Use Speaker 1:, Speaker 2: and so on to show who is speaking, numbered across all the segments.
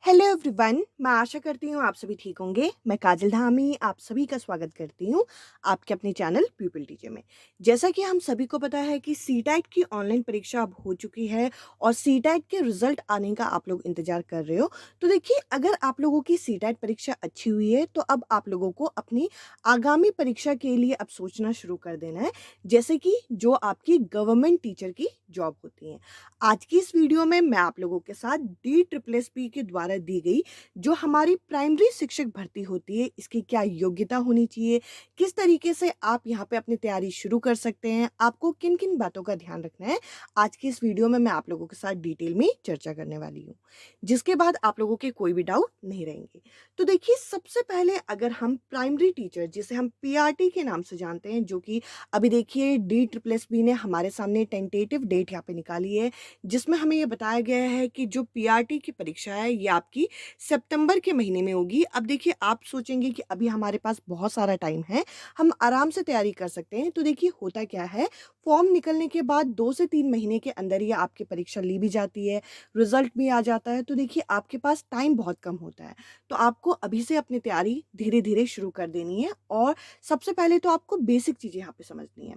Speaker 1: Hello everyone, मैं आशा करती हूँ आप सभी ठीक होंगे। मैं काजल धामी आप सभी का स्वागत करती हूँ आपके अपने चैनल पीपल टीचर में। जैसा कि हम सभी को पता है कि सीटेट की ऑनलाइन परीक्षा अब हो चुकी है और सीटेट के रिजल्ट आने का आप लोग इंतजार कर रहे हो। तो देखिए, अगर आप लोगों की सीटेट परीक्षा अच्छी हुई है तो अब आप लोगों को अपनी आगामी परीक्षा के लिए अब सोचना शुरू कर देना है, जैसे कि जो आपकी गवर्नमेंट टीचर की जॉब होती है। आज की इस वीडियो में मैं आप लोगों के साथ DSSP के द्वारा दी गई जो हमारी प्राइमरी शिक्षक भर्ती होती है, इसकी क्या योग्यता होनी चाहिए, किस तरीके से आप यहाँ पे अपनी तैयारी शुरू कर सकते हैं, आपको किन किन बातों का ध्यान रखना है, आज की इस वीडियो में मैं आप लोगों के साथ डिटेल में चर्चा करने वाली हूँ, जिसके बाद आप लोगों के कोई भी डाउट नहीं रहेंगे। तो देखिए, सबसे पहले अगर हम प्राइमरी टीचर जिसे हम PRT के नाम से जानते हैं, जो कि अभी देखिए DSSP ने हमारे सामने टेंटेटिव डेट यहाँ पे निकाली है, जिसमें हमें ये बताया गया है कि जो PRT की परीक्षा है ये आपकी सितंबर के महीने में होगी। अब देखिए, आप सोचेंगे कि अभी हमारे पास बहुत सारा टाइम है, हम आराम से तैयारी कर सकते हैं। तो देखिए, होता क्या है, फॉर्म निकलने के बाद 2 से 3 महीने के अंदर ही आपकी परीक्षा ली भी जाती है, रिजल्ट भी आ जाता है। तो देखिए, आपके पास टाइम बहुत कम होता है। तो आपको अभी से अपनी तैयारी धीरे-धीरे शुरू कर देनी है और सबसे पहले तो आपको बेसिक चीज़ें यहाँ पे समझनी है।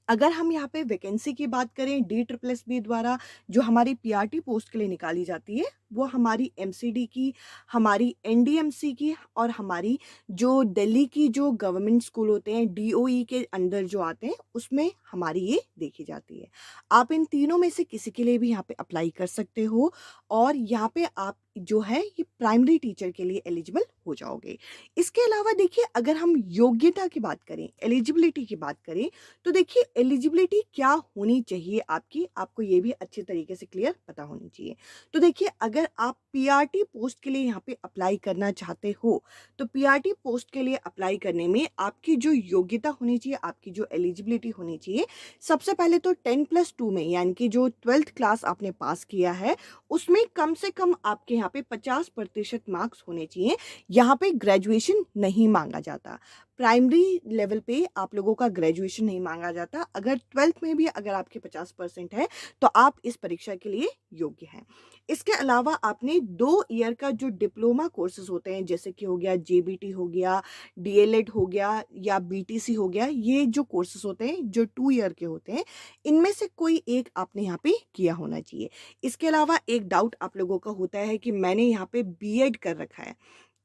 Speaker 1: अगर हम यहाँ पे वैकेंसी की बात करें DSSP द्वारा जो हमारी PRT पोस्ट के लिए निकाली जाती है, वो हमारी MCD की, हमारी NDMC की और हमारी जो दिल्ली की जो गवर्नमेंट स्कूल होते हैं DOE के अंडर जो आते हैं, उसमें हमारी ये देखी जाती है। आप इन तीनों में से किसी के लिए भी यहाँ पे अप्लाई कर सकते हो और यहाँ पे आप जो है ये प्राइमरी टीचर के लिए एलिजिबल हो जाओगे। इसके अलावा देखिए, अगर हम योग्यता की बात करें, एलिजिबिलिटी की बात करें, तो देखिए एलिजिबिलिटी क्या होनी चाहिए आपकी, आपको ये भी अच्छे तरीके से क्लियर पता होनी चाहिए। तो देखिए, अगर आप PRT पोस्ट के लिए यहाँ पे अप्लाई करना चाहते हो, तो PRT पोस्ट के लिए अप्लाई करने में आपकी जो योग्यता होनी चाहिए, आपकी जो एलिजिबिलिटी होनी चाहिए, सबसे पहले तो 10+2 में यानी कि जो 12th क्लास आपने पास किया है, उसमें कम से कम आपके यहाँ पे 50% मार्क्स होने चाहिए। यहाँ पे ग्रेजुएशन नहीं मांगा जाता। प्राइमरी लेवल पे आप लोगों का ग्रेजुएशन नहीं मांगा जाता। अगर 12th में भी अगर आपके 50% है तो आप इस परीक्षा के लिए योग्य हैं। इसके अलावा आपने 2 ईयर का जो डिप्लोमा कोर्सेज होते हैं, जैसे कि हो गया JBT हो गया, DLED हो गया या BTC हो गया, ये जो कोर्सेज होते हैं जो 2 ईयर के होते हैं, इनमें से कोई एक आपने यहाँ पे किया होना चाहिए। इसके अलावा एक डाउट आप लोगों का होता है कि मैंने यहाँ पे BEd कर रखा है,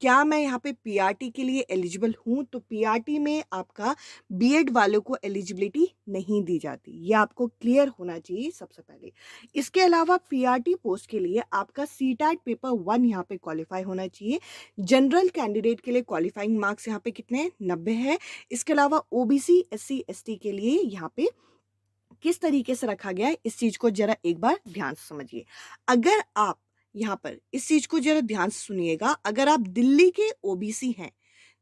Speaker 1: क्या मैं यहाँ पे PRT के लिए एलिजिबल हूँ? तो PRT में आपका BEd वालों को एलिजिबिलिटी नहीं दी जाती, ये आपको क्लियर होना चाहिए सबसे पहले। इसके अलावा PRT पोस्ट के लिए आपका CTET पेपर 1 यहाँ पे क्वालिफाई होना चाहिए। जनरल कैंडिडेट के लिए क्वालिफाइंग मार्क्स यहाँ पे कितने हैं? 90 है। इसके अलावा OBC SC ST के लिए यहाँ पे किस तरीके से रखा गया है, इस चीज को जरा एक बार ध्यान से समझिए। अगर आप यहाँ पर इस चीज को जरा ध्यान से सुनिएगा, अगर आप दिल्ली के ओबीसी हैं,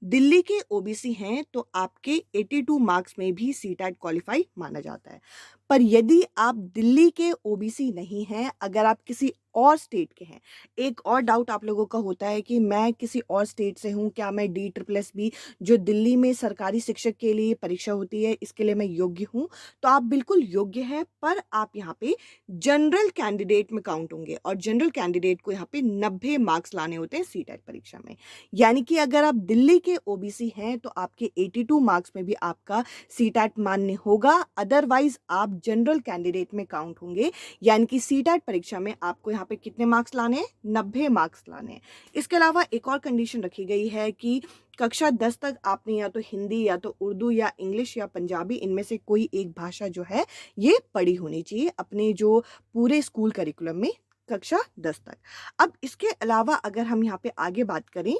Speaker 1: दिल्ली के ओबीसी हैं तो आपके 82 मार्क्स में भी सीटेट क्वालिफाई माना जाता है। पर यदि आप दिल्ली के ओबीसी नहीं हैं, अगर आप किसी और स्टेट के हैं, एक और डाउट आप लोगों का होता है कि मैं किसी और स्टेट से हूं, क्या मैं DSSP जो दिल्ली में सरकारी शिक्षक के लिए परीक्षा होती है इसके लिए मैं योग्य हूं? तो आप बिल्कुल योग्य हैं, पर आप यहाँ पे जनरल कैंडिडेट में काउंट होंगे और जनरल कैंडिडेट को यहाँ पे 90 मार्क्स लाने होते हैं सीटेट परीक्षा में। यानी कि अगर आप दिल्ली के ओबीसी हैं तो आपके 82 मार्क्स में भी आपका सीटेट मान्य होगा, अदरवाइज आप जनरल कैंडिडेट में काउंट होंगे। यानी कि सीटेट परीक्षा में आपको यहाँ पे कितने मार्क्स लाने हैं? 90 मार्क्स लाने हैं। इसके अलावा एक और कंडीशन रखी गई है कि कक्षा 10 तक आपने या तो हिंदी या तो उर्दू या इंग्लिश या पंजाबी, इनमें से कोई एक भाषा जो है ये पढ़ी होनी चाहिए अपने जो पूरे स्कूल करिकुलम में, कक्षा 10 तक। अब इसके अलावा अगर हम यहाँ पे आगे बात करें,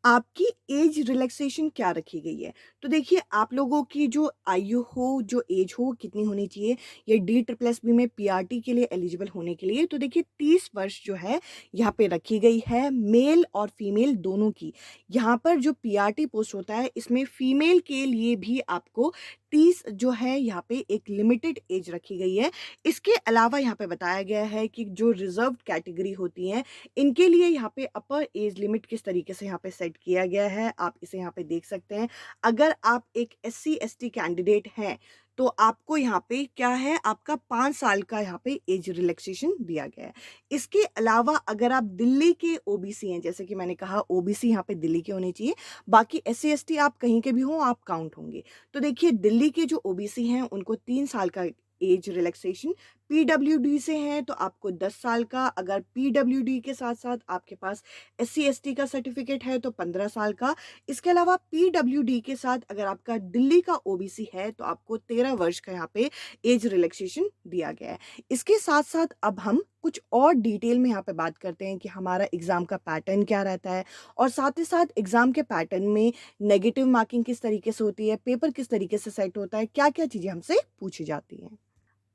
Speaker 1: आपकी एज रिलैक्सेशन क्या रखी गई है? तो देखिए, आप लोगों की जो आयु हो, जो एज हो, कितनी होनी चाहिए ये DSSP में PRT के लिए एलिजिबल होने के लिए? तो देखिए, 30 वर्ष जो है यहाँ पे रखी गई है, मेल और फीमेल दोनों की। यहाँ पर जो PRT पोस्ट होता है इसमें फीमेल के लिए भी आपको 30 जो है यहाँ पे एक लिमिटेड एज रखी गई है। इसके अलावा यहाँ पे बताया गया है कि जो रिजर्व्ड कैटेगरी होती हैं, इनके लिए यहाँ पे अपर एज लिमिट किस तरीके से यहाँ पे सेट किया गया है, आप इसे यहाँ पे देख सकते हैं। अगर आप एक SC ST कैंडिडेट हैं तो आपको यहाँ पे क्या है, आपका 5 साल का यहाँ पे एज रिलैक्सेशन दिया गया है। इसके अलावा अगर आप दिल्ली के ओबीसी हैं, जैसे कि मैंने कहा ओबीसी यहाँ पे दिल्ली के होने चाहिए, बाकी एससी एसटी आप कहीं के भी हों आप काउंट होंगे। तो देखिए दिल्ली के जो ओबीसी हैं उनको 3 साल का एज रिलैक्सेशन, पीडब्ल्यूडी से हैं तो आपको 10 साल का, अगर पीडब्ल्यूडी के साथ-साथ आपके पास एससी एसटी का सर्टिफिकेट है तो 15 साल का। इसके अलावा पीडब्ल्यूडी के साथ अगर आपका दिल्ली का ओबीसी है तो आपको 13 वर्ष का यहाँ पे एज रिलैक्सेशन दिया गया है। इसके साथ-साथ अब हम कुछ और डिटेल में यहाँ पे बात करते हैं कि हमारा एग्ज़ाम का पैटर्न क्या रहता है और साथ ही साथ एग्ज़ाम के पैटर्न में नेगेटिव मार्किंग किस तरीके से होती है, पेपर किस तरीके से सेट होता है, क्या-क्या चीज़ें हमसे पूछी जाती हैं।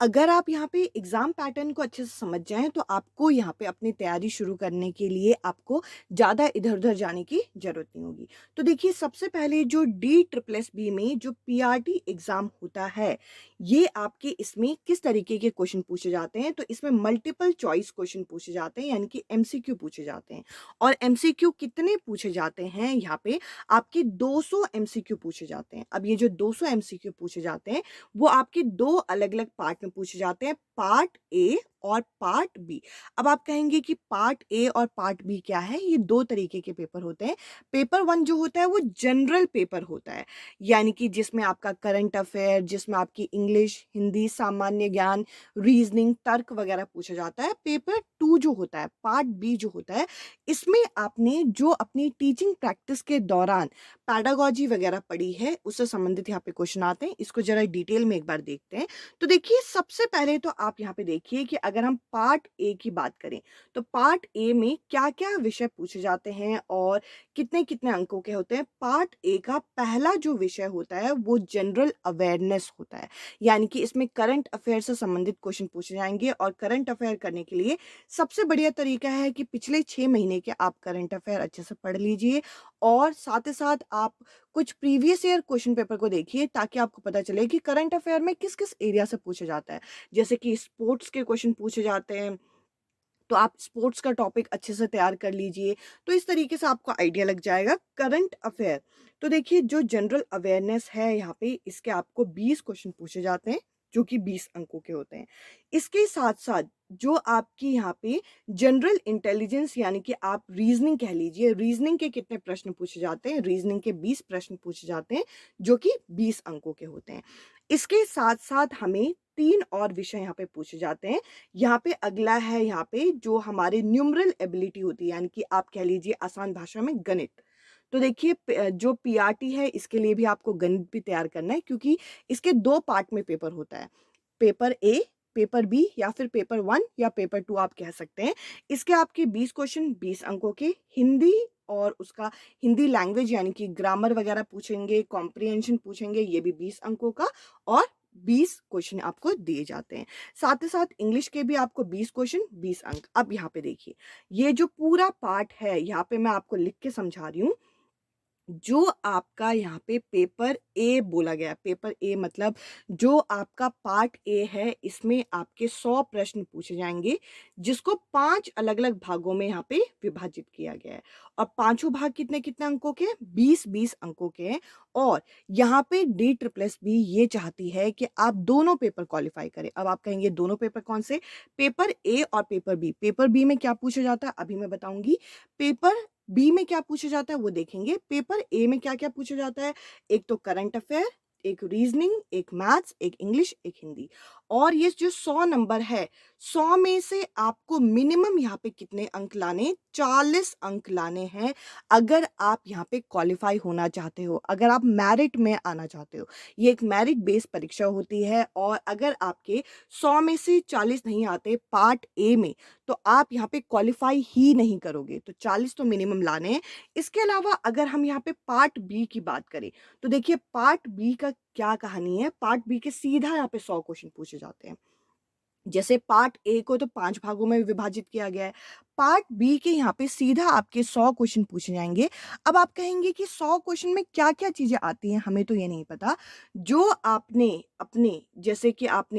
Speaker 1: अगर आप यहाँ पे एग्ज़ाम पैटर्न को अच्छे से समझ जाएँ तो आपको यहाँ पे अपनी तैयारी शुरू करने के लिए आपको ज़्यादा इधर-उधर जाने की ज़रूरत नहीं होगी। तो देखिए सबसे पहले जो DSSB में जो पीआरटी एग्ज़ाम होता है, ये आपके इसमें किस तरीके के क्वेश्चन पूछे जाते हैं, तो इसमें मल्टीपल चॉइस क्वेश्चन पूछे जाते हैं यानी कि एमसीक्यू पूछे जाते हैं। और एमसीक्यू कितने पूछे जाते हैं, यहाँ पे आपके 200 एमसीक्यू पूछे जाते हैं। अब ये जो 200 एमसीक्यू पूछे जाते हैं वो आपके 2 अलग-अलग पार्ट में पूछे जाते हैं, पार्ट ए और पार्ट बी। अब आप कहेंगे कि पार्ट ए और पार्ट बी क्या है? ये 2 तरीके के पेपर होते हैं। पेपर 1 जो होता है वो जनरल पेपर होता है, यानी कि जिसमें आपका करंट अफेयर, जिसमें आपकी इंग्लिश, हिंदी, सामान्य ज्ञान, रीज़निंग, तर्क वगैरह पूछा जाता है। पेपर 2 जो होता है, पार्ट बी जो होता है, इसमें आपने जो अपनी टीचिंग प्रैक्टिस के दौरान पेडागॉजी वगैरह पढ़ी है, उससे संबंधित यहाँ पे क्वेश्चन आते हैं। इसको ज़रा डिटेल में एक बार देखते हैं। तो देखिए सबसे पहले तो आप यहाँ पे देखिए कि अगर हम पार्ट ए की बात करें, तो पार्ट ए में क्या-क्या विषय पूछे जाते हैं और कितने-कितने अंकों के होते हैं। पार्ट ए का पहला जो विषय होता है वो जनरल अवेयरनेस होता है, यानी कि इसमें करंट अफेयर से संबंधित क्वेश्चन पूछे जाएँगे और करंट अफेयर करने के लिए सबसे बढ़िया तरीका है कि पिछले 6 महीने के आप करंट अफेयर अच्छे से पढ़ लीजिए और साथ ही साथ आप कुछ प्रीवियस ईयर क्वेश्चन पेपर को देखिए ताकि आपको पता चले कि करंट अफेयर में किस-किस एरिया से पूछा जाता है। जैसे कि स्पोर्ट्स के क्वेश्चन पूछे जाते हैं, तो आप स्पोर्ट्स का टॉपिक अच्छे से तैयार कर लीजिए। तो इस तरीके से आपको आइडिया लग जाएगा करंट अफेयर। तो देखिए जो जनरल अवेयरनेस है यहाँ पे इसके आपको 20 क्वेश्चन पूछे जाते हैं, जो कि 20 अंकों के होते हैं। इसके साथ-साथ जो आपकी यहाँ पे जनरल इंटेलिजेंस यानी कि आप रीज़निंग कह लीजिए, रीज़निंग के कितने प्रश्न पूछे जाते हैं, रीज़निंग के 20 प्रश्न पूछे जाते हैं, जो कि 20 अंकों के होते हैं। इसके साथ-साथ हमें 3 और विषय यहाँ पे पूछे जाते हैं। यहाँ पे अगला है यहाँ पे जो हमारे न्यूमेरल एबिलिटी होती है, यानी कि आप कह लीजिए आसान भाषा में गणित। तो देखिए जो पीआरटी है इसके लिए भी आपको गणित भी तैयार करना है क्योंकि इसके 2 पार्ट में पेपर होता है। पेपर ए, पेपर बी या फिर पेपर 1 या पेपर 2 आप कह सकते हैं। इसके आपके 20 क्वेश्चन 20 अंकों के, हिंदी और उसका हिंदी लैंग्वेज यानी कि ग्रामर वगैरह पूछेंगे, कॉम्प्रिहेंशन पूछेंगे, ये भी 20 अंकों का और 20 क्वेश्चन आपको दिए जाते हैं। साथ ही साथ इंग्लिश के भी आपको 20 क्वेश्चन 20 अंक। अब यहाँ पे देखिए, ये जो पूरा पार्ट है, यहाँ पे मैं आपको लिख के समझा रही हूँ। जो आपका यहाँ पे पेपर ए बोला गया है, पेपर ए मतलब जो आपका पार्ट ए है, इसमें आपके 100 प्रश्न पूछे जाएँगे, जिसको 5 अलग-अलग भागों में यहाँ पे विभाजित किया गया है। और पाँचों भाग कितने-कितने अंकों के हैं? 20-20 अंकों के हैं और यहाँ पे DSSB ये चाहती है कि आप दोनों पेपर क्वालीफाई करें। अब आप कहेंगे दोनों पेपर कौन से? पेपर ए और पेपर बी। पेपर बी में क्या पूछा जाता है? अभी मैं बताऊँगी। पेपर बी में क्या पूछा जाता है वो देखेंगे। पेपर ए में क्या-क्या पूछा जाता है? एक तो करंट अफेयर, एक रीज़निंग, एक मैथ्स, एक इंग्लिश, एक हिंदी। और ये जो 100 नंबर है, 100 में से आपको मिनिमम यहाँ पे कितने अंक लाने? 40 अंक लाने हैं, अगर आप यहाँ पे क्वालीफाई होना चाहते हो, अगर आप मेरिट में आना चाहते हो। ये एक मेरिट बेस्ड परीक्षा होती है और अगर आपके 100 में से 40 नहीं आते पार्ट ए में, तो आप यहाँ पे क्वालीफाई ही नहीं करोगे। तो 40 तो मिनिमम लाने हैं। इसके अलावा अगर हम यहाँ पे पार्ट बी की बात करें, तो देखिए पार्ट बी का क्या कहानी है? पार्ट बी के सीधा यहाँ पे 100 क्वेश्चन पूछे जाते हैं। जैसे पार्ट ए को तो 5 भागों में विभाजित किया गया है, पार्ट बी के यहाँ पे सीधा आपके 100 क्वेश्चन पूछे जाएँगे। अब आप कहेंगे कि 100 क्वेश्चन में क्या-क्या चीज़ें आती हैं, हमें तो ये नहीं पता। जो आपने अपने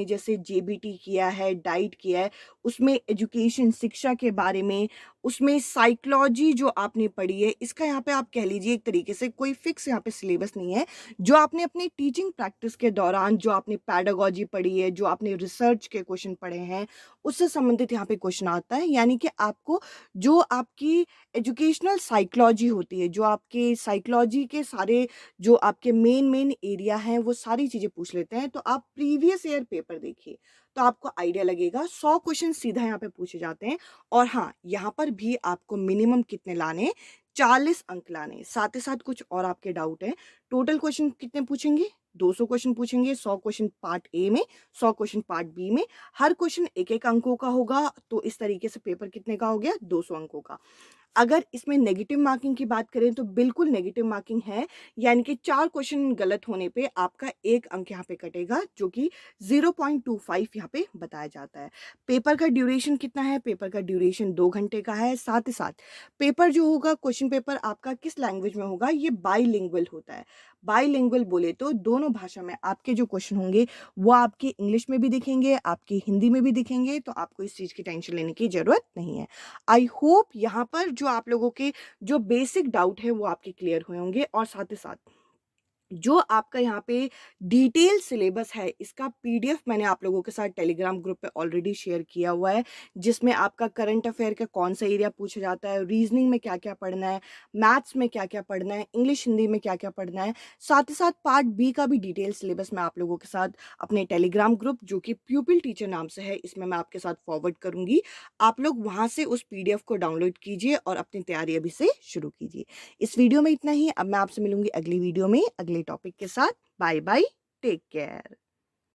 Speaker 1: जैसे जेबीटी किया है, डाइट किया है, उसमें एजुकेशन शिक्षा के बारे में, उसमें साइकोलॉजी जो आपने पढ़ी है, इसका यहाँ पे आप कह लीजिए एक तरीके से कोई फिक्स यहाँ पे सिलेबस नहीं है। जो आपने अपनी टीचिंग प्रैक्टिस के दौरान जो आपने पेडागॉजी पढ़ी है, जो आपने रिसर्च के क्वेश्चन पढ़े हैं, उससे संबंधित यहाँ पे क्वेश्चन आता है। यानी कि आपको जो आपकी एजुकेशनल साइकोलॉजी होती है, जो आपके साइकोलॉजी के सारे जो आपके मेन एरिया हैं, वो सारी चीज़ें पूछ लेते हैं। तो आप प्रीवियस ईयर पेपर देखिए, तो आपको आइडिया लगेगा। 100 क्वेश्चन सीधा यहाँ पे पूछे जाते हैं। और हाँ, यहाँ पर भी आपको मिनिमम कितने लाने, 40 अंक लाने। साथ ही साथ कुछ और आपके डाउट हैं, टोटल क्वेश्चन कितने पूछेंगे? 200 क्वेश्चन पूछेंगे, 100 क्वेश्चन पार्ट ए में, 100 क्वेश्चन पार्ट बी में। हर क्वेश्चन 1-1 अंकों का होगा, तो इस तरीके से पेपर कितने का हो गया? 200 अंकों का। अगर इसमें नेगेटिव मार्किंग की बात करें तो बिल्कुल नेगेटिव मार्किंग है, यानी कि 4 क्वेश्चन गलत होने पे आपका 1 अंक यहाँ पे कटेगा, जो कि 0.25 यहाँ पे बताया जाता है। पेपर का ड्यूरेशन कितना है? पेपर का ड्यूरेशन 2 घंटे का है। साथ ही साथ पेपर जो होगा, क्वेश्चन पेपर आपका किस लैंग्वेज में होगा? ये बाइलिंगुअल होता है। बाइलिंगुअल बोले तो दोनों भाषा में आपके जो क्वेश्चन होंगे, वो आपके इंग्लिश में भी दिखेंगे, आपके हिंदी में भी दिखेंगे, तो आपको इस चीज़ की टेंशन लेने की ज़रूरत नहीं है। आई होप यहाँ पर जो आप लोगों के जो बेसिक डाउट है वो आपके क्लियर हुए होंगे। और साथ ही साथ जो आपका यहाँ पे डिटेल सिलेबस है, इसका पीडीएफ मैंने आप लोगों के साथ टेलीग्राम ग्रुप पे ऑलरेडी शेयर किया हुआ है, जिसमें आपका करंट अफेयर का कौन सा एरिया पूछा जाता है, रीजनिंग में क्या-क्या पढ़ना है, मैथ्स में क्या-क्या पढ़ना है, इंग्लिश हिंदी में क्या-क्या पढ़ना है। साथ ही साथ पार्ट बी का भी डिटेल सिलेबस मैं आप लोगों के साथ अपने टेलीग्राम ग्रुप, जो कि प्यूपिल टीचर नाम से है, इसमें मैं आपके साथ फॉरवर्ड करूँगी। आप लोग वहाँ से उस पीडीएफ को डाउनलोड कीजिए और अपनी तैयारी अभी से शुरू कीजिए। इस वीडियो में इतना ही। अब मैं आपसे मिलूंगी अगली वीडियो में अगले टॉपिक के साथ। Bye bye, take care.